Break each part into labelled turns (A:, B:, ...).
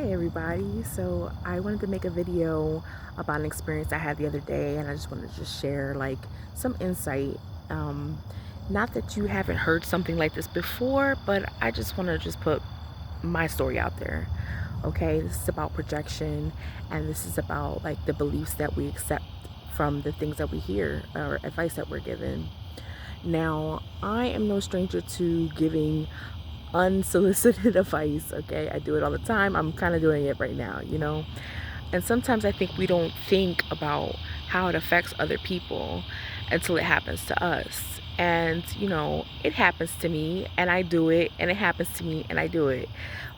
A: Hi everybody. So I wanted to make a video about an experience I had the other day, and I just wanted to just share like some insight. Um Not that you haven't heard something like this before, but I just want to just put my story out there. Okay? This is about projection, and this is about like the beliefs that we accept from the things that we hear or advice that we're given. Now, I am no stranger to giving unsolicited advice. Okay, I do it all the time. I'm kind of doing it right now. And sometimes I think we don't think about how it affects other people until it happens to us. And it happens to me and I do it, and it happens to me and I do it.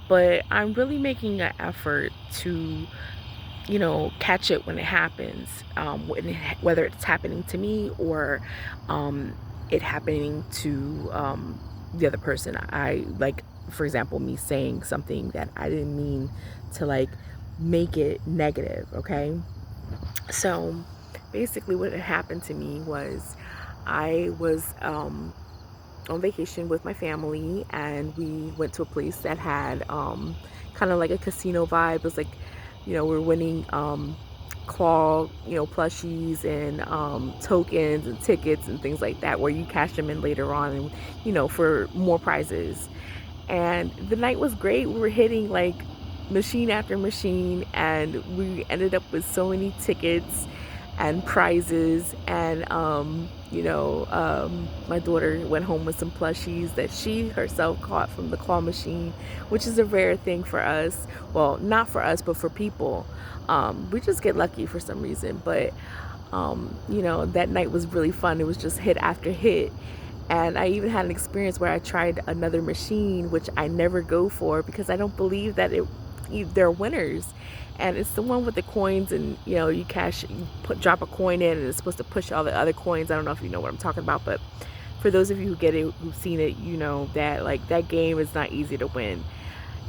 A: But I'm really making an effort to catch it when it happens, whether it's happening to me or um, it happening to the other person. I like, for example, me saying something that I didn't mean to like make it negative. Okay, so basically, what had happened to me was I was on vacation with my family, and we went to a place that had kind of like a casino vibe. It was like, we're winning claw, plushies and tokens and tickets and things like that, where you cash them in later on, and for more prizes. And the night was great. We were hitting like machine after machine, and we ended up with so many tickets and prizes. And my daughter went home with some plushies that she herself caught from the claw machine, which is a rare thing for us. Well, not for us, but for people. We just get lucky for some reason. But that night was really fun. It was just hit after hit. And I even had an experience where I tried another machine, which I never go for because I don't believe that they're winners. And it's the one with the coins, and you drop a coin in, and it's supposed to push all the other coins. I don't know if you know what I'm talking about, but for those of you who get it, who've seen it, you know that like that game is not easy to win.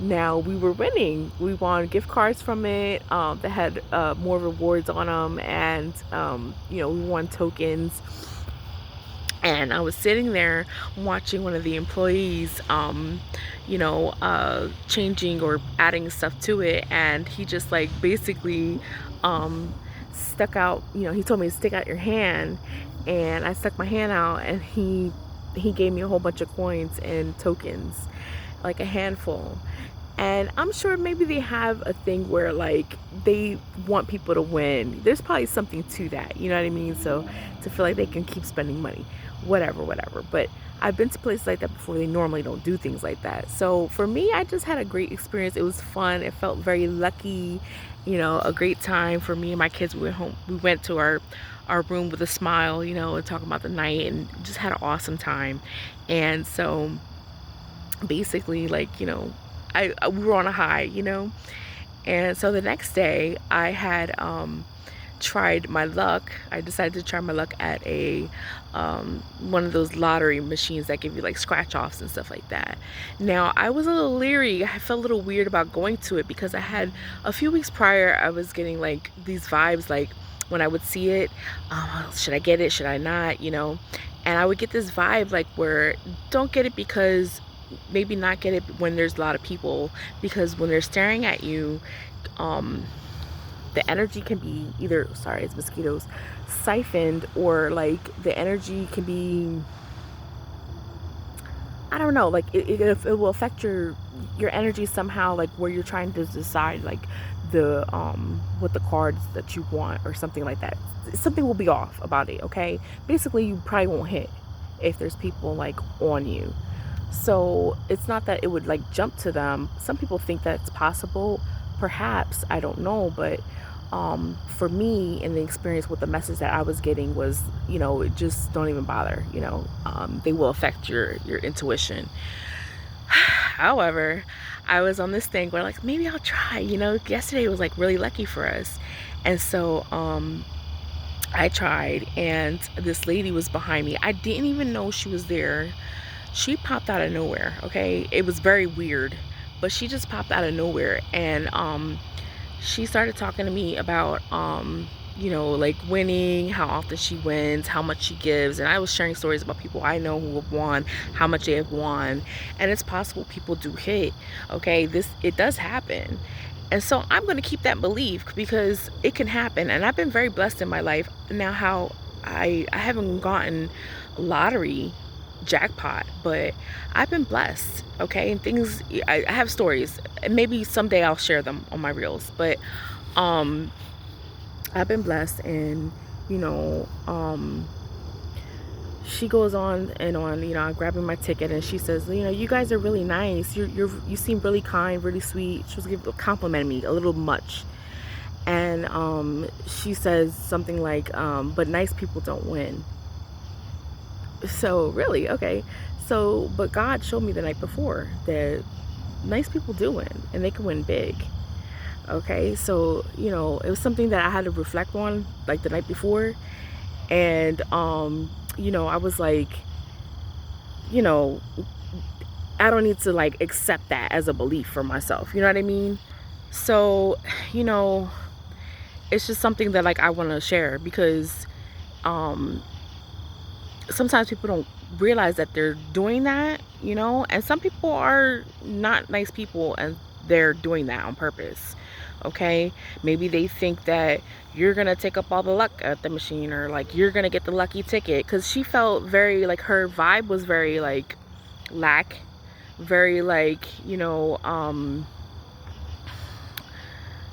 A: Now we were winning. We won gift cards from it that had more rewards on them, and we won tokens. And I was sitting there watching one of the employees, changing or adding stuff to it, and he just like basically stuck out. He told me to stick out your hand, and I stuck my hand out, and he gave me a whole bunch of coins and tokens, like a handful. And I'm sure maybe they have a thing where like they want people to win. There's probably something to that, you know what I mean? So to feel like they can keep spending money, whatever. But I've been to places like that before. They normally don't do things like that. So for me, I just had a great experience. It was fun. It felt very lucky, a great time for me and my kids. We went home. We went to our room with a smile, and talking about the night, and just had an awesome time. And so basically, like, we were on a high, and so the next day I had tried my luck. I decided to try my luck at a one of those lottery machines that give you like scratch offs and stuff like that. Now I was a little leery. I felt a little weird about going to it because I had a few weeks prior I was getting like these vibes, like when I would see it, should I get it, should I not, and I would get this vibe like where don't get it, because maybe not get it when there's a lot of people, because when they're staring at you, um the energy can be either, sorry, it's mosquitoes, siphoned, or like the energy can be, I don't know, like it will affect your energy somehow, like where you're trying to decide like the what the cards that you want or something like that. Something will be off about it. Okay, basically you probably won't hit if there's people like on you. So it's not that it would like jump to them. Some people think that's possible. Perhaps, I don't know, but for me, in the experience with the message that I was getting was, just don't even bother. They will affect your intuition. However, I was on this thing where like maybe I'll try. Yesterday was like really lucky for us, and so I tried, and this lady was behind me. I didn't even know she was there. She popped out of nowhere. Okay, it was very weird, but she just popped out of nowhere, and she started talking to me about like winning, how often she wins, how much she gives. And I was sharing stories about people I know who have won, how much they have won. And it's possible people do hit. Okay, it does happen. And so I'm going to keep that belief because it can happen. And I've been very blessed in my life. Now, how I haven't gotten lottery jackpot, but I've been blessed. Okay. And things, I have stories, and maybe someday I'll share them on my reels, but um I've been blessed. And you know, she goes on and on, I'm grabbing my ticket, and she says, you guys are really nice. You seem really kind, really sweet. She was complimenting me a little much. And she says something like, but nice people don't win. So really, okay. So, but God showed me the night before that nice people do win, and they can win big. Okay. So, it was something that I had to reflect on like the night before. And I was like, I don't need to like accept that as a belief for myself. You know what I mean? So, you know, it's just something that like I want to share because um sometimes people don't realize that they're doing that, and some people are not nice people and they're doing that on purpose. Okay, maybe they think that you're gonna take up all the luck at the machine, or like you're gonna get the lucky ticket, because she felt very like, her vibe was very like lack, very like,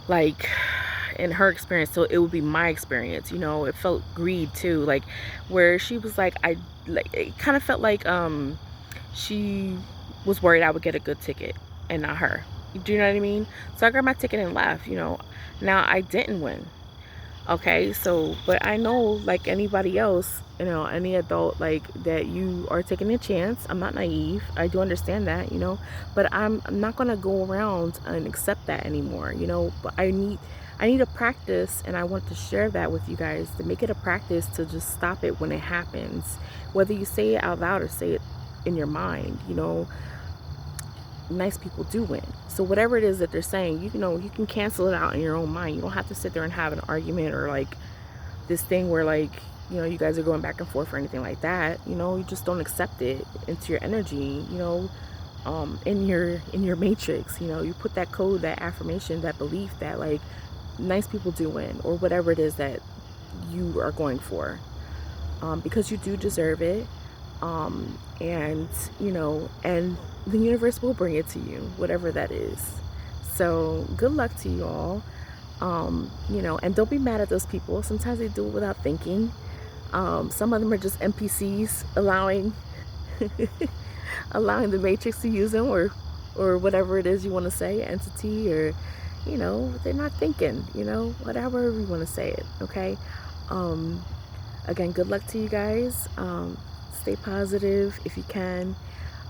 A: like in her experience. So it would be my experience, it felt greed too, like where she was like, it kind of felt like she was worried I would get a good ticket and not her. Do you know what I mean? So I grabbed my ticket and left. Now I didn't win. Okay, so but I know, like anybody else, any adult, like that, you are taking a chance. I'm not naive. I do understand that, but I'm not gonna go around and accept that anymore, but I need a practice, and I want to share that with you guys, to make it a practice to just stop it when it happens, whether you say it out loud or say it in your mind. Nice people do win. So whatever it is that they're saying, you can cancel it out in your own mind. You don't have to sit there and have an argument, or like this thing where like, you guys are going back and forth or anything like that. You just don't accept it into your energy, in your matrix. You put that code, that affirmation, that belief that like nice people do win, or whatever it is that you are going for, because you do deserve it. And and the universe will bring it to you, whatever that is. So good luck to you all. And don't be mad at those people. Sometimes they do it without thinking. Some of them are just NPCs, allowing allowing the matrix to use them, or whatever it is you want to say, entity, or they're not thinking, whatever you want to say it. Okay. Again, good luck to you guys. Stay positive if you can.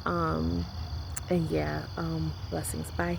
A: And yeah, blessings. Bye.